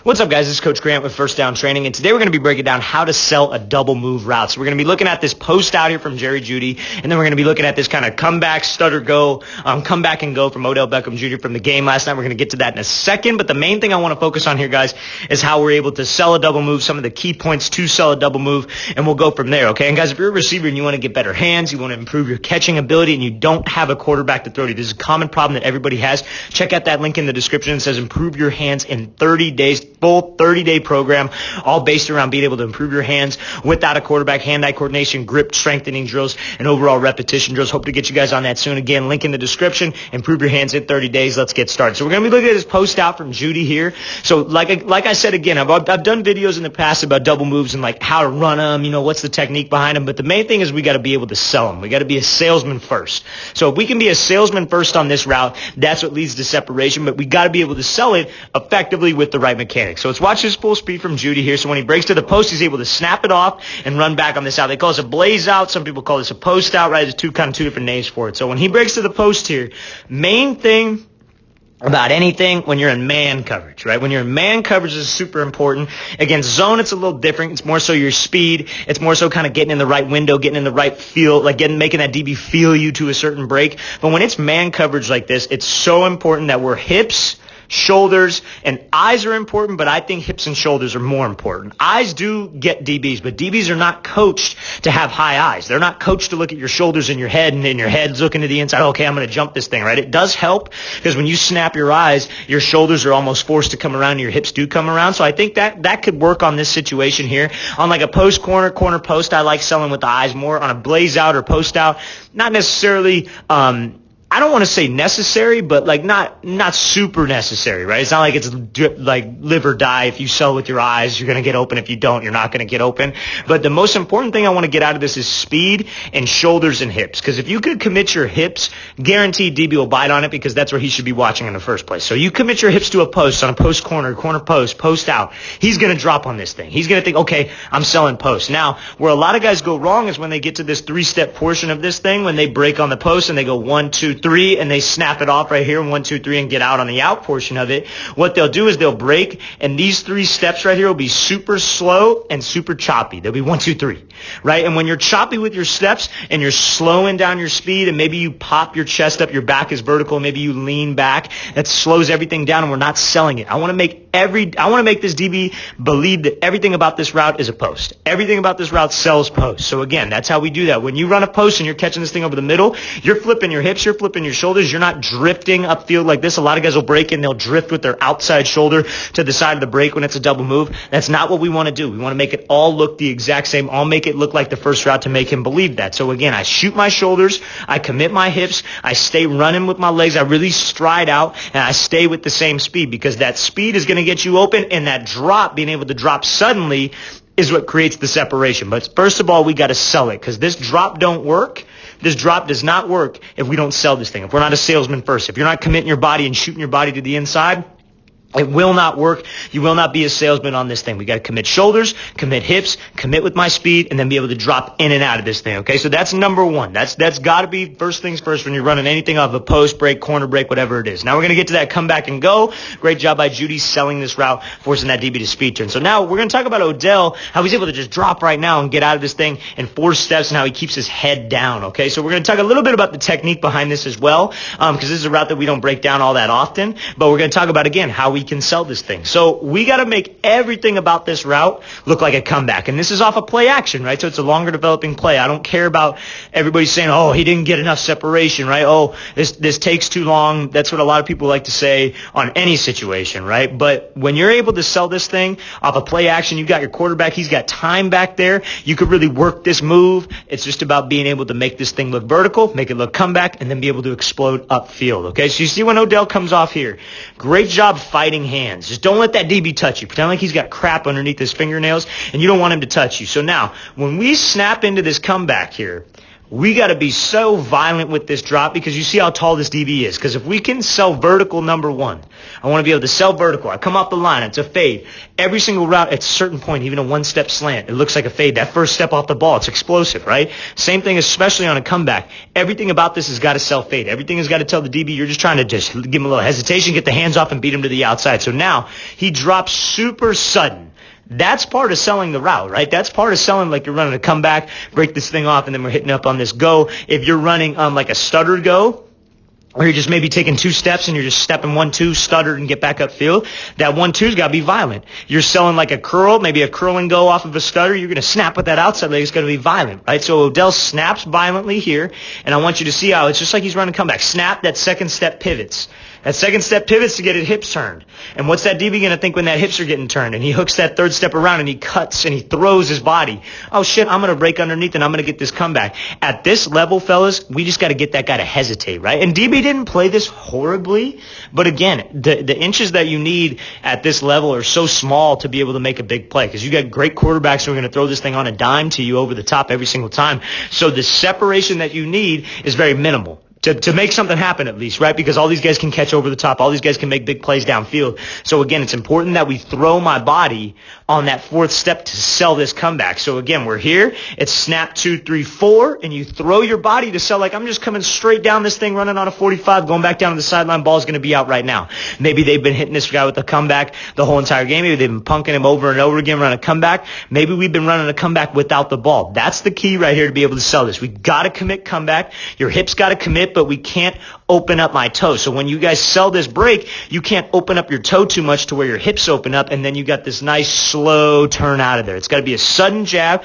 What's up, guys? This is Coach Grant with First Down Training, and today we're going to be breaking down how to sell a double move route. So we're going to be looking at this post out here from Jerry Jeudy, and then we're going to be looking at this kind of comeback, stutter go, comeback and go from Odell Beckham Jr. from the game last night. We're going to get to that in a second, but the main thing I want to focus on here, guys, is how we're able to sell a double move, some of the key points to sell a double move, and we'll go from there, okay? And guys, if you're a receiver and you want to get better hands, you want to improve your catching ability, and you don't have a quarterback to throw to, this is a common problem that everybody has. Check out that link in the description. It says improve your hands in 30 days, full 30-day program, all based around being able to improve your hands without a quarterback, hand-eye coordination, grip strengthening drills, and overall repetition drills. Hope to get you guys on that soon. Again, link in the description. Improve your hands in 30 days. Let's get started. So we're going to be looking at this post out from Jeudy here. So like I said, again, I've done videos in the past about double moves and like how to run them, what's the technique behind them. But the main thing is we got to be able to sell them. We got to be a salesman first. So if we can be a salesman first on this route, that's what leads to separation. But we got to be able to sell it effectively with the right mechanics. So let's watch this full speed from Jeudy here. So when he breaks to the post, he's able to snap it off and run back on this out. They call this a blaze out. Some people call this a post out, right? There's two different names for it. So when he breaks to the post here, main thing about anything when you're in man coverage, right? When you're in man coverage is super important. Against zone, it's a little different. It's more so your speed. It's more so kind of getting in the right window, getting in the right feel, like making that DB feel you to a certain break. But when it's man coverage like this, it's so important that we're hips, shoulders, and eyes are important, but I think hips and shoulders are more important. Eyes do get DBs, but DBs are not coached to have high eyes. They're not coached to look at your shoulders and your head, and then your head's looking to the inside. Okay, I'm going to jump this thing, right? It does help because when you snap your eyes, your shoulders are almost forced to come around and your hips do come around. So I think that could work on this situation here. On like a post corner post, I like selling with the eyes more. On a blaze out or post out, not necessarily, I don't want to say necessary, but like not super necessary, right? It's not like it's like live or die. If you sell with your eyes, you're going to get open. If you don't, you're not going to get open. But the most important thing I want to get out of this is speed and shoulders and hips. Because if you could commit your hips, guaranteed DB will bite on it because that's where he should be watching in the first place. So you commit your hips to a post on a post corner post out. He's going to drop on this thing. He's going to think, okay, I'm selling post. Now, where a lot of guys go wrong is when they get to this 3-step portion of this thing, when they break on the post and they go 1, 2, 3, and they snap it off right here, 1, 2, 3, and get out on the out portion of it. What they'll do is they'll break, and these 3 steps right here will be super slow and super choppy. They'll be 1, 2, 3, right? And when you're choppy with your steps and you're slowing down your speed, and maybe you pop your chest up, your back is vertical, maybe you lean back, that slows everything down, and we're not selling it. I want to make this DB believe that everything about this route is a post. Everything about this route sells post. So again, that's how we do that. When you run a post and you're catching this thing over the middle, you're flipping your hips, you're flipping your shoulders. You're not drifting upfield like this. A lot of guys will break and they'll drift with their outside shoulder to the side of the break when it's a double move. That's not what we want to do. We want to make it all look the exact same. I'll make it look like the first route to make him believe that. So again, I shoot my shoulders, I commit my hips, I stay running with my legs, I really stride out, and I stay with the same speed because that speed is going to get you open, and that drop, being able to drop suddenly, is what creates the separation. But first of all, we got to sell it because this drop don't work. This drop does not work if we don't sell this thing. If we're not a salesman first, if you're not committing your body and shooting your body to the inside, it will not work. You will not be a salesman on this thing. We got to commit shoulders, commit hips, commit with my speed, and then be able to drop in and out of this thing. Okay, so that's number one. That's got to be first things first when you're running anything off a post break, corner break, whatever it is. Now we're going to get to that comeback and go. Great job by Jeudy selling this route, forcing that DB to speed turn. So now we're going to talk about Odell, how he's able to just drop right now and get out of this thing in 4 steps, and how he keeps his head down. Okay, so we're going to talk a little bit about the technique behind this as well, because this is a route that we don't break down all that often. But we're going to talk about again how we can sell this thing. So we got to make everything about this route look like a comeback. And this is off a play action, right? So it's a longer developing play. I don't care about everybody saying, oh, he didn't get enough separation, right? Oh, this takes too long. That's what a lot of people like to say on any situation, right? But when you're able to sell this thing off a play action, you got your quarterback. He's got time back there. You could really work this move. It's just about being able to make this thing look vertical, make it look comeback, and then be able to explode upfield, okay? So you see when Odell comes off here, great job fighting hands. Just don't let that DB touch you. Pretend like he's got crap underneath his fingernails, and you don't want him to touch you. So now, when we snap into this comeback here, we got to be so violent with this drop because you see how tall this DB is. Because if we can sell vertical number one, I want to be able to sell vertical. I come off the line. It's a fade. Every single route at a certain point, even a one-step slant, it looks like a fade. That first step off the ball, it's explosive, right? Same thing, especially on a comeback. Everything about this has got to sell fade. Everything has got to tell the DB you're just trying to just give him a little hesitation, get the hands off, and beat him to the outside. So now he drops super sudden. That's part of selling the route, right? That's part of selling like you're running a comeback, break this thing off, and then we're hitting up on this go. If you're running like a stuttered go, or you're just maybe taking 2 steps and you're just stepping 1-2, stuttered and get back upfield, that 1-2's got to be violent. You're selling like a curl, maybe a curl and go off of a stutter, you're going to snap with that outside leg. It's going to be violent, right? So Odell snaps violently here, and I want you to see how it's just like he's running comeback. Snap, that second step pivots. That second step pivots to get his hips turned. And what's that DB going to think when that hips are getting turned? And he hooks that third step around and he cuts and he throws his body. Oh, shit, I'm going to break underneath and I'm going to get this comeback. At this level, fellas, we just got to get that guy to hesitate, right? And DB didn't play this horribly. But again, the inches that you need at this level are so small to be able to make a big play. Because you got great quarterbacks who are going to throw this thing on a dime to you over the top every single time. So the separation that you need is very minimal. To make something happen at least, right? Because all these guys can catch over the top. All these guys can make big plays downfield. So again, it's important that we throw my body on that fourth step to sell this comeback. So again, we're here. It's snap 2, 3, 4, and you throw your body to sell like I'm just coming straight down this thing, running on a 45, going back down to the sideline. Ball's going to be out right now. Maybe they've been hitting this guy with a comeback the whole entire game. Maybe they've been punking him over and over again, running a comeback. Maybe we've been running a comeback without the ball. That's the key right here to be able to sell this. We got to commit comeback. Your hips got to commit, but we can't open up my toe. So when you guys sell this break, you can't open up your toe too much to where your hips open up, and then you got this nice slow turn out of there. It's got to be a sudden jab,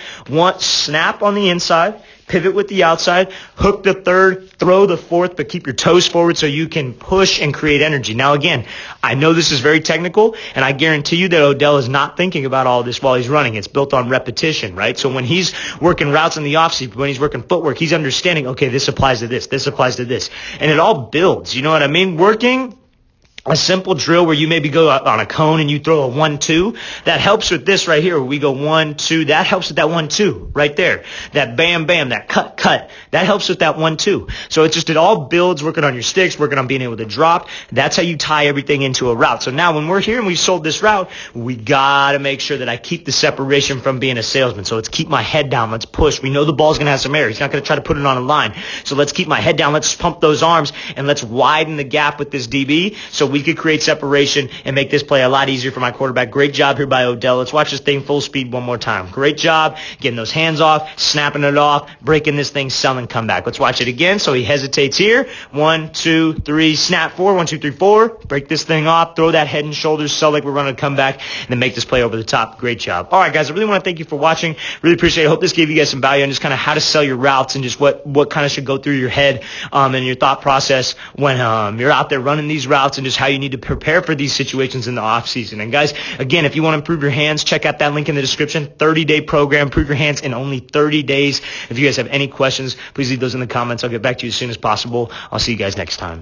snap on the inside, pivot with the outside, hook the third, throw the fourth, but keep your toes forward so you can push and create energy. Now again, I know this is very technical, and I guarantee you that Odell is not thinking about all this while he's running. It's built on repetition, right? So when he's working routes in the offseason, when he's working footwork, he's understanding, okay, this applies to this applies to this. And it all builds, you know what I mean? Working a simple drill where you maybe go on a cone and you throw a 1-2, that helps with this right here where we go 1-2. That helps with that 1-2 right there. That bam, bam, that cut. That helps with that 1-2. So it all builds, working on your sticks, working on being able to drop. That's how you tie everything into a route. So now when we're here and we've sold this route, we got to make sure that I keep the separation from being a salesman. So let's keep my head down. Let's push. We know the ball's going to have some air. He's not going to try to put it on a line. So let's keep my head down. Let's pump those arms and let's widen the gap with this DB so we could create separation and make this play a lot easier for my quarterback. Great job here by Odell. Let's watch this thing full speed one more time. Great job getting those hands off, snapping it off, breaking this thing, selling comeback. Let's watch it again. So he hesitates here. 1, 2, 3, snap 4. 1, 2, 3, 4. Break this thing off. Throw that head and shoulders, sell like we're running a comeback, and then make this play over the top. Great job. All right, guys, I really want to thank you for watching. Really appreciate it. I hope this gave you guys some value on just kind of how to sell your routes and just what kind of should go through your head and your thought process when you're out there running these routes and just how you need to prepare for these situations in the off season. And guys, again, if you want to improve your hands, check out that link in the description. 30-day program. Improve your hands in only 30 days. If you guys have any questions, please leave those in the comments. I'll get back to you as soon as possible. I'll see you guys next time.